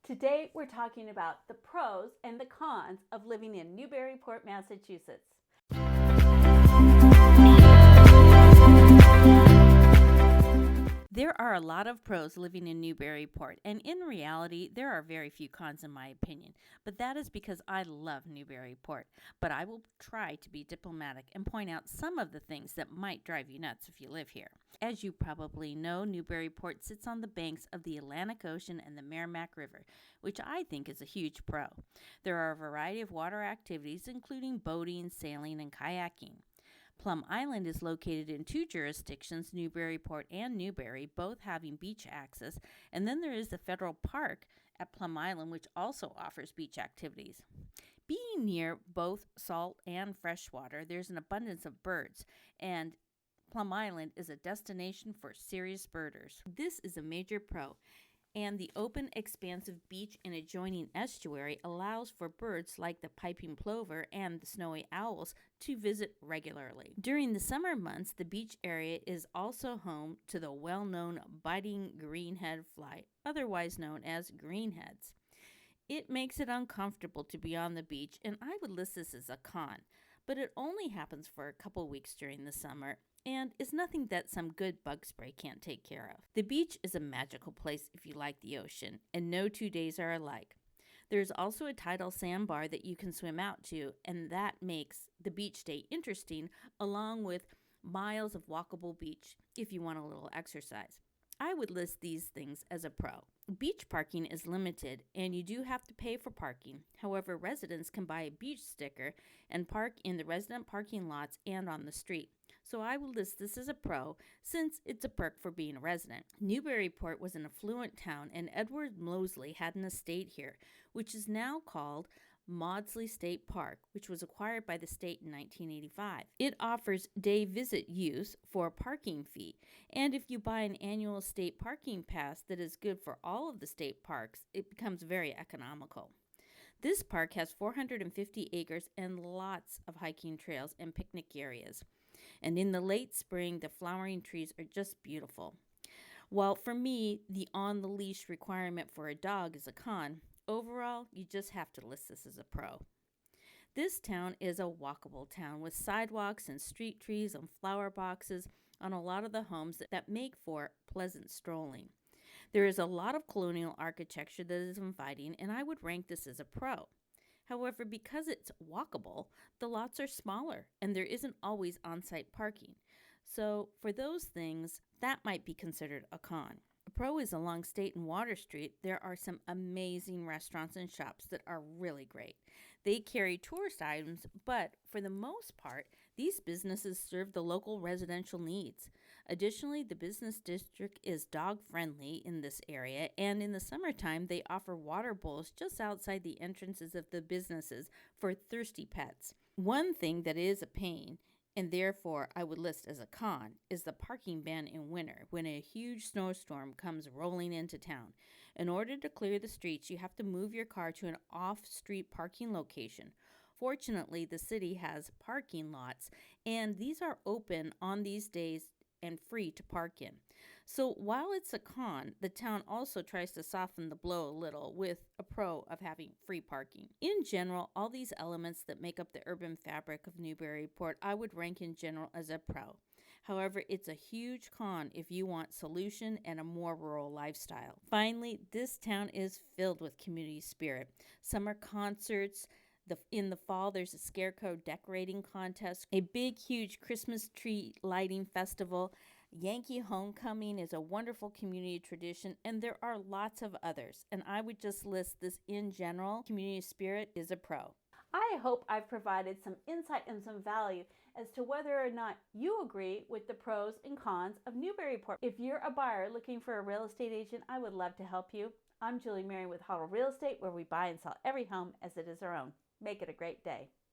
Today we're talking about the pros and the cons of living in Newburyport, Massachusetts. There are a lot of pros living in Newburyport, and in reality, there are very few cons in my opinion. But that is because I love Newburyport. But I will try to be diplomatic and point out some of the things that might drive you nuts if you live here. As you probably know, Newburyport sits on the banks of the Atlantic Ocean and the Merrimack River, which I think is a huge pro. There are a variety of water activities, including boating, sailing, and kayaking. Plum Island is located in two jurisdictions, Newburyport and Newbury, both having beach access, and then there is the federal park at Plum Island, which also offers beach activities. Being near both salt and freshwater, there's an abundance of birds, and Plum Island is a destination for serious birders. This is a major pro, and the open, expansive beach and adjoining estuary allows for birds like the piping plover and the snowy owls to visit regularly. During the summer months, the beach area is also home to the well-known biting greenhead fly, otherwise known as greenheads. It makes it uncomfortable to be on the beach, and I would list this as a con, but it only happens for a couple weeks during the summer and is nothing that some good bug spray can't take care of. The beach is a magical place if you like the ocean, and no 2 days are alike. There's also a tidal sandbar that you can swim out to, and that makes the beach day interesting, along with miles of walkable beach if you want a little exercise. I would list these things as a pro. Beach parking is limited, and you do have to pay for parking. However, residents can buy a beach sticker and park in the resident parking lots and on the street. So I will list this as a pro since it's a perk for being a resident. Newburyport was an affluent town, and Edward Moseley had an estate here, which is now called Maudsley State Park, which was acquired by the state in 1985. It offers day visit use for a parking fee, and if you buy an annual state parking pass that is good for all of the state parks, it becomes very economical. This park has 450 acres and lots of hiking trails and picnic areas. And in the late spring, the flowering trees are just beautiful. While for me, the on-the-leash requirement for a dog is a con, overall, you just have to list this as a pro. This town is a walkable town with sidewalks and street trees and flower boxes on a lot of the homes that make for pleasant strolling. There is a lot of colonial architecture that is inviting, and I would rank this as a pro. However, because it's walkable, the lots are smaller and there isn't always on-site parking. So for those things, that might be considered a con. A pro is along State and Water Street. There are some amazing restaurants and shops that are really great. They carry tourist items, but for the most part, these businesses serve the local residential needs. Additionally, the business district is dog-friendly in this area, and in the summertime, they offer water bowls just outside the entrances of the businesses for thirsty pets. One thing that is a pain, and therefore I would list as a con, is the parking ban in winter when a huge snowstorm comes rolling into town. In order to clear the streets, you have to move your car to an off-street parking location. Fortunately, the city has parking lots, and these are open on these days and free to park in. So while it's a con, the town also tries to soften the blow a little with a pro of having free parking. In general, all these elements that make up the urban fabric of Newburyport, I would rank in general as a pro. However, it's a huge con if you want solution and a more rural lifestyle. Finally, this town is filled with community spirit. Summer concerts, in the fall, there's a scarecrow decorating contest, a big, huge Christmas tree lighting festival. Yankee homecoming is a wonderful community tradition, and there are lots of others. And I would just list this in general. Community spirit is a pro. I hope I've provided some insight and some value as to whether or not you agree with the pros and cons of Newburyport. If you're a buyer looking for a real estate agent, I would love to help you. I'm Julie Marion with Homebuyer Real Estate, where we buy and sell every home as it is our own. Make it a great day.